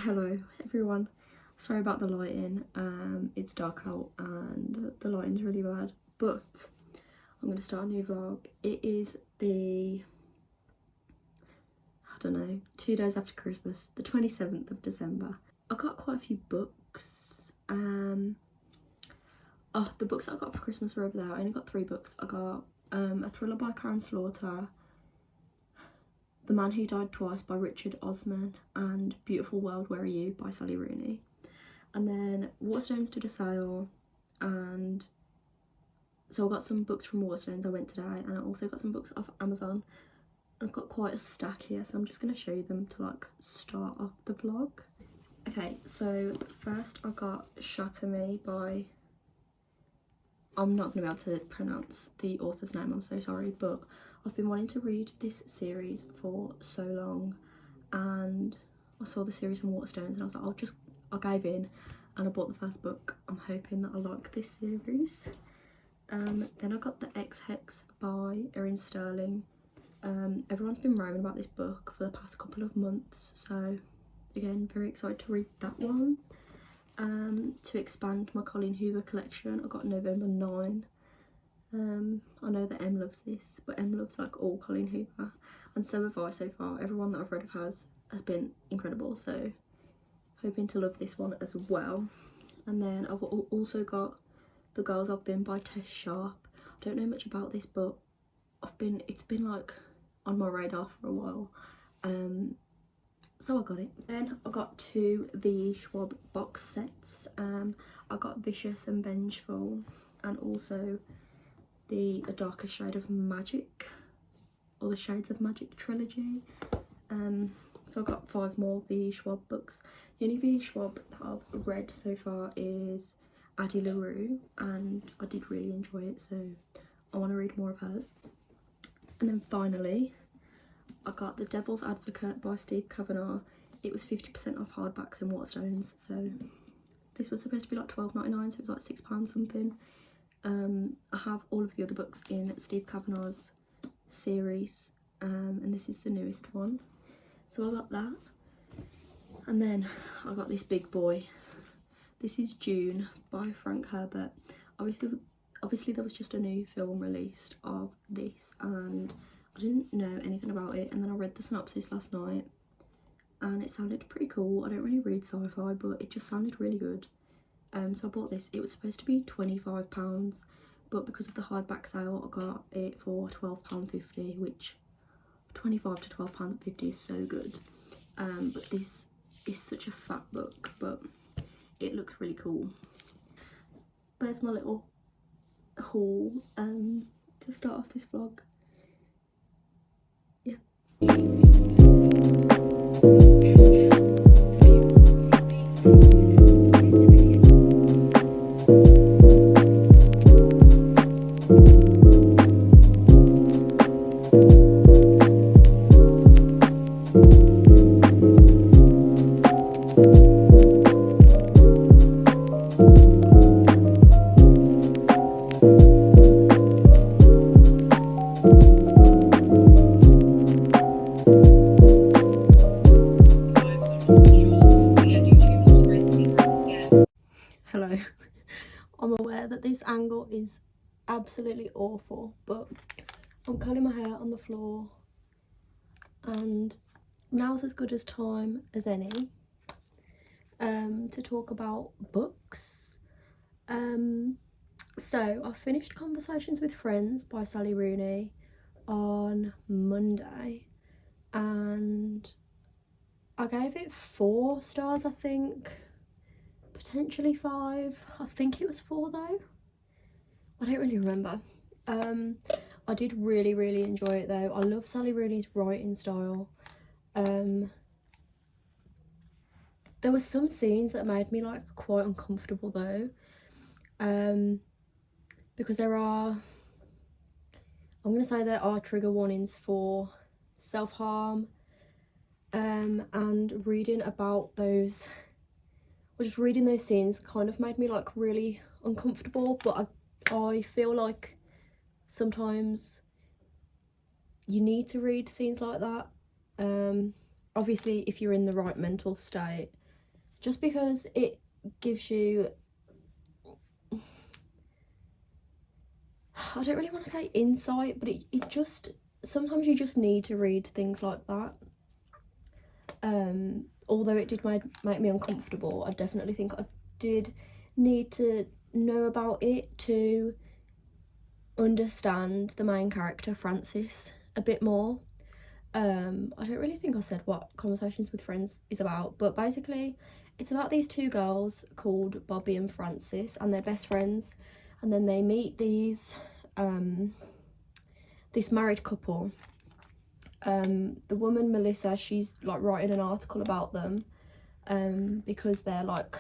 Hello everyone, sorry about the lighting. It's dark out and the lighting's really bad, but I'm going to start a new vlog. It is the, I don't know, 2 days after Christmas, the 27th of December. I got quite a few books. The books that I got for Christmas were over there. I only got 3 books. I got a thriller by Karen Slaughter, The Man Who Died Twice by Richard Osman, and Beautiful World, Where Are You by Sally Rooney. And then Waterstones did a sale, and so I got some books from Waterstones. I went today, and I also got some books off Amazon. I've got quite a stack here, so I'm just going to show you them to like start off the vlog. Okay, so first I got Shatter Me by, I'm not going to be able to pronounce the author's name, I'm so sorry, but I've been wanting to read this series for so long, and I saw the series from Waterstones and I was like, I gave in and I bought the first book. I'm hoping that I like this series. Then I got The Ex-Hex by Erin Sterling. Everyone's been raving about this book for the past couple of months, so again, very excited to read that one. To expand my Colleen Hoover collection, I got November 9. I know that Em loves this, but Em loves like all Colleen Hoover, and so have I so far. Everyone that I've read of hers has been incredible, so hoping to love this one as well. And then I've also got The Girls I've Been by Tess Sharp. I don't know much about this, but it's been like on my radar for a while, so I got it. Then I got 2 V. Schwab box sets. I got Vicious and Vengeful, and also the A Darker Shade of Magic, or the Shades of Magic trilogy. So I got 5 more V. Schwab books. The only V. Schwab that I've read so far is Addie LaRue, and I did really enjoy it, so I want to read more of hers. And then finally, I got The Devil's Advocate by Steve Kavanagh. It was 50% off hardbacks in Waterstones, so this was supposed to be like £12.99, so it was like £6 something. I have all of the other books in Steve Kavanagh's series, and this is the newest one. So I got that. And then I got this big boy. This is June by Frank Herbert. Obviously there was just a new film released of this, and I didn't know anything about it, and then I read the synopsis last night and it sounded pretty cool. I don't really read sci-fi, but it just sounded really good. So I bought this. It was supposed to be £25, but because of the hardback sale I got it for £12.50, which £25 to £12.50 is so good. But this is such a fat book, but it looks really cool. There's my little haul to start off this vlog. Yeah. Hello. I'm aware that this angle is absolutely awful, but I'm curling my hair on the floor and now's as good as time as any to talk about books. So I finished Conversations with Friends by Sally Rooney on Monday, and I gave it 4 stars, I think. Potentially 5. I think it was 4 though. I don't really remember. I did really enjoy it though. I love Sally Rooney's writing style. There were some scenes that made me like quite uncomfortable though. Because there are trigger warnings for self-harm, and reading about those, or just reading those scenes kind of made me like really uncomfortable. But I feel like sometimes you need to read scenes like that. Obviously if you're in the right mental state, just because it gives you, I don't really want to say insight, but it just, sometimes you just need to read things like that. Although it did make me uncomfortable, I definitely think I did need to know about it to understand the main character, Francis, a bit more. I don't really think I said what Conversations with Friends is about, but basically it's about these two girls called Bobby and Frances, and they're best friends, and then they meet this married couple. The woman Melissa, she's like writing an article about them because they're like,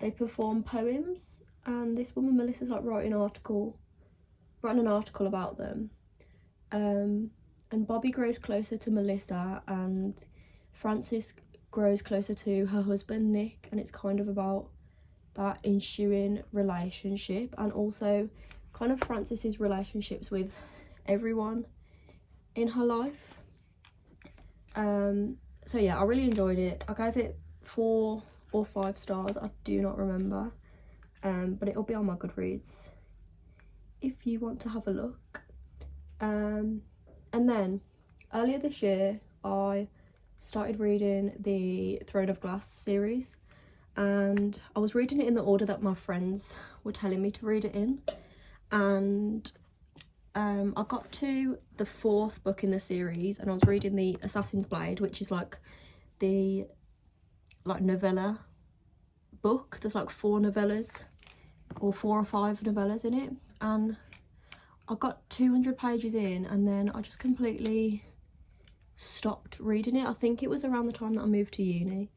they perform poems, and this woman Melissa's like writing an article about them. And Bobby grows closer to Melissa, and Frances grows closer to her husband Nick, and it's kind of about that ensuing relationship, and also kind of Frances's relationships with everyone in her life. So yeah, I really enjoyed it. I gave it 4 or 5 stars, I do not remember, but it'll be on my Goodreads if you want to have a look. And then earlier this year I started reading the Throne of Glass series, and I was reading it in the order that my friends were telling me to read it in, and I got to the 4th book in the series, and I was reading the Assassin's Blade, which is like the novella book. There's like 4 novellas or 4 or 5 novellas in it, and I got 200 pages in and then I just completely stopped reading it. I think it was around the time that I moved to uni,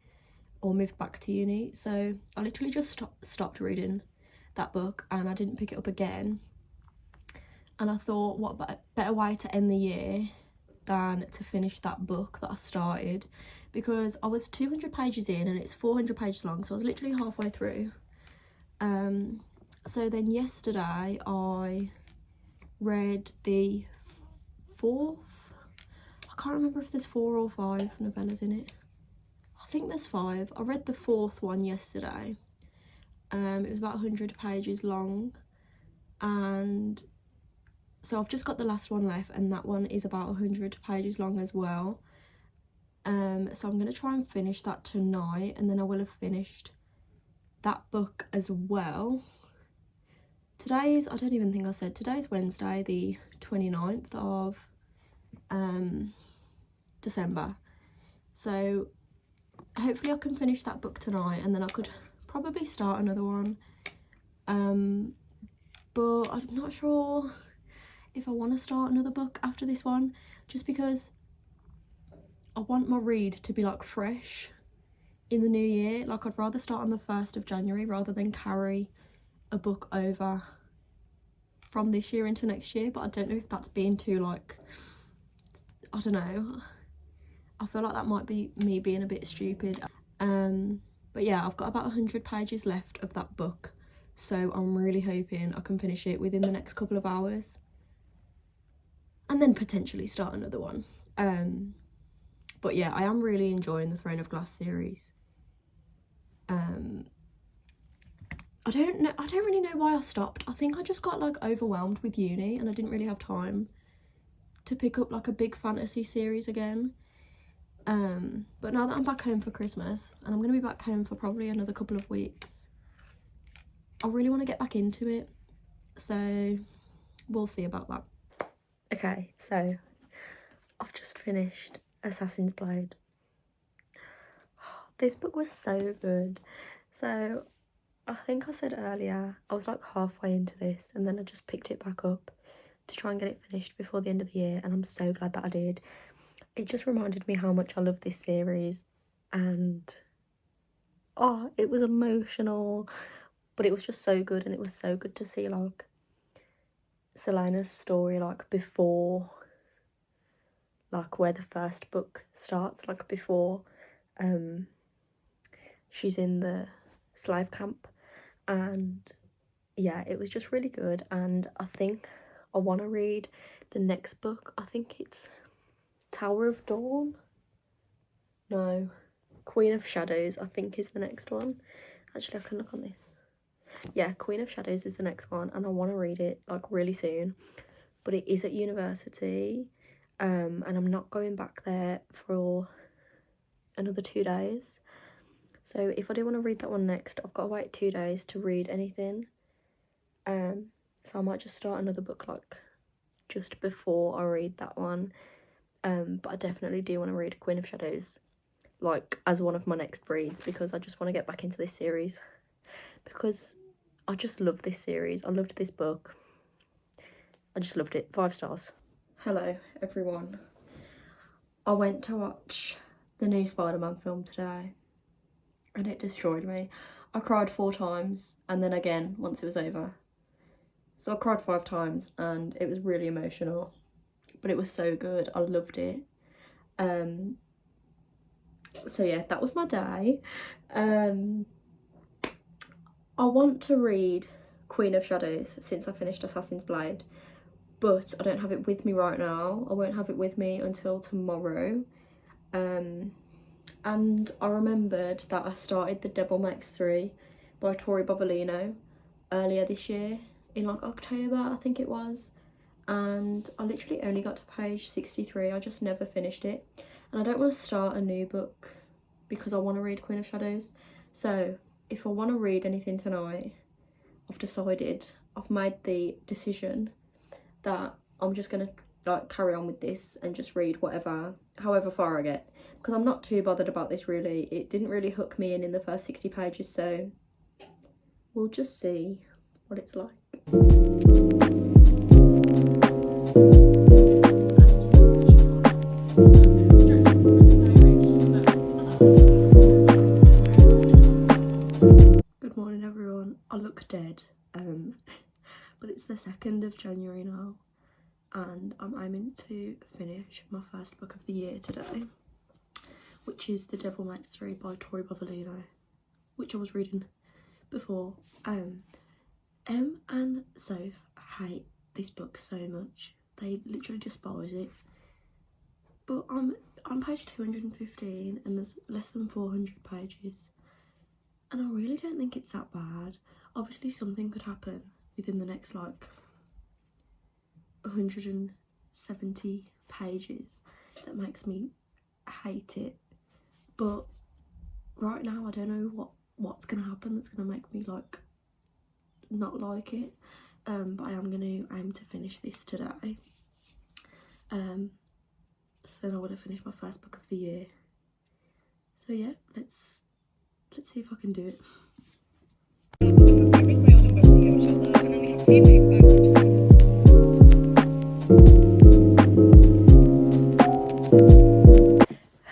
or moved back to uni, so I literally just stopped reading that book and I didn't pick it up again. And I thought, what better way to end the year than to finish that book that I started, because I was 200 pages in and it's 400 pages long, so I was literally halfway through. So then yesterday I read the 4th, I can't remember if there's 4 or 5 novellas in it. I think there's 5. I read the 4th one yesterday. It was about 100 pages long, and so I've just got the last one left, and that one is about 100 pages long as well. So I'm going to try and finish that tonight, and then I will have finished that book as well. Today's, I don't even think I said, today's Wednesday, the 29th of December. So hopefully I can finish that book tonight, and then I could probably start another one. But I'm not sure if I want to start another book after this one, just because I want my read to be like fresh in the new year. Like, I'd rather start on the 1st of January rather than carry a book over from this year into next year. But I don't know if that's being too, like, I don't know, I feel like that might be me being a bit stupid. But yeah, I've got about 100 pages left of that book, so I'm really hoping I can finish it within the next couple of hours and then potentially start another one. But yeah, I am really enjoying the Throne of Glass series. I don't really know why I stopped. I think I just got like overwhelmed with uni and I didn't really have time to pick up like a big fantasy series again. But now that I'm back home for Christmas, and I'm going to be back home for probably another couple of weeks, I really want to get back into it, so we'll see about that. Okay, so I've just finished Assassin's Blade. This book was so good. So I think I said earlier I was like halfway into this, and then I just picked it back up to try and get it finished before the end of the year, and I'm so glad that I did. It just reminded me how much I love this series, and oh, it was emotional, but it was just so good. And it was so good to see like Celaena's story, like before, like where the first book starts, like before she's in the slave camp. And yeah, it was just really good, and I think I want to read the next book. I think it's Tower of Dawn. No, Queen of Shadows, I think, is the next one. Actually, I can look on this. Yeah, Queen of Shadows is the next one, and I want to read it like really soon. But it is at university, and I'm not going back there for another 2 days. So if I do want to read that one next, I've got to wait 2 days to read anything. So I might just start another book like just before I read that one. But I definitely do want to read Queen of Shadows like as one of my next reads, because I just want to get back into this series, because I just love this series. I loved this book. I just loved it. 5 stars. Hello everyone. I went to watch the new Spider-Man film today and it destroyed me. I cried 4 times and then again once it was over. So I cried 5 times and it was really emotional, but it was so good. I loved it. So yeah, that was my day. I want to read Queen of Shadows since I finished Assassin's Blade, but I don't have it with me right now. I won't have it with me until tomorrow. And I remembered that I started The Devil Makes 3 by Tori Bovolino earlier this year, in like October I think it was, and I literally only got to page 63. I just never finished it, and I don't want to start a new book because I want to read Queen of Shadows. So if I want to read anything tonight, I've made the decision that I'm just gonna like carry on with this and just read however far I get, because I'm not too bothered about this really. It didn't really hook me in the first 60 pages, so we'll just see what it's like. Good morning everyone. I look dead, but it's the 2nd of January now, and I'm aiming to finish my first book of the year today, which is The Devil Makes 3 by Tori Bovolino, which I was reading before. Em and Soph hate this book so much. They literally despise it. But I'm on page 215 and there's less than 400 pages. And I really don't think it's that bad. Obviously something could happen within the next like 170 pages that makes me hate it. But right now I don't know what's gonna happen that's gonna make me like not like it. But I am gonna aim to finish this today. So then I want to finish my first book of the year. So yeah, let's see if I can do it.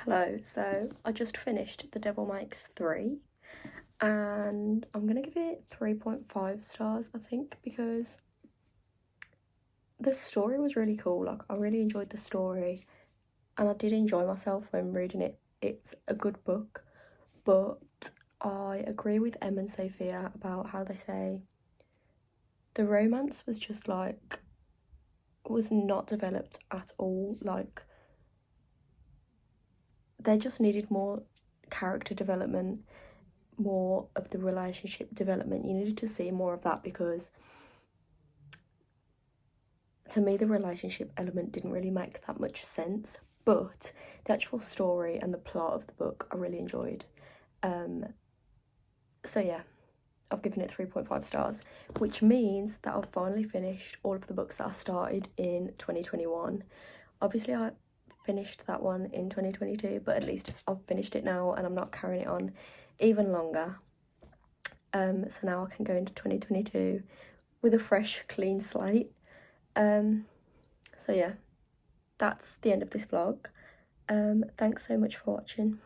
Hello, so I just finished The Devil Makes 3 and I'm gonna give it 3.5 stars, I think, because the story was really cool. Like I really enjoyed the story and I did enjoy myself when reading it. It's a good book, but I agree with Em and Sophia about how they say the romance was just like, was not developed at all. Like they just needed more character development, more of the relationship development. You needed to see more of that, because to me the relationship element didn't really make that much sense. But the actual story and the plot of the book I really enjoyed. So yeah, I've given it 3.5 stars, which means that I've finally finished all of the books that I started in 2021. Obviously I finished that one in 2022, but at least I've finished it now and I'm not carrying it on even longer. So now I can go into 2022 with a fresh, clean slate. So yeah, that's the end of this vlog. Thanks so much for watching.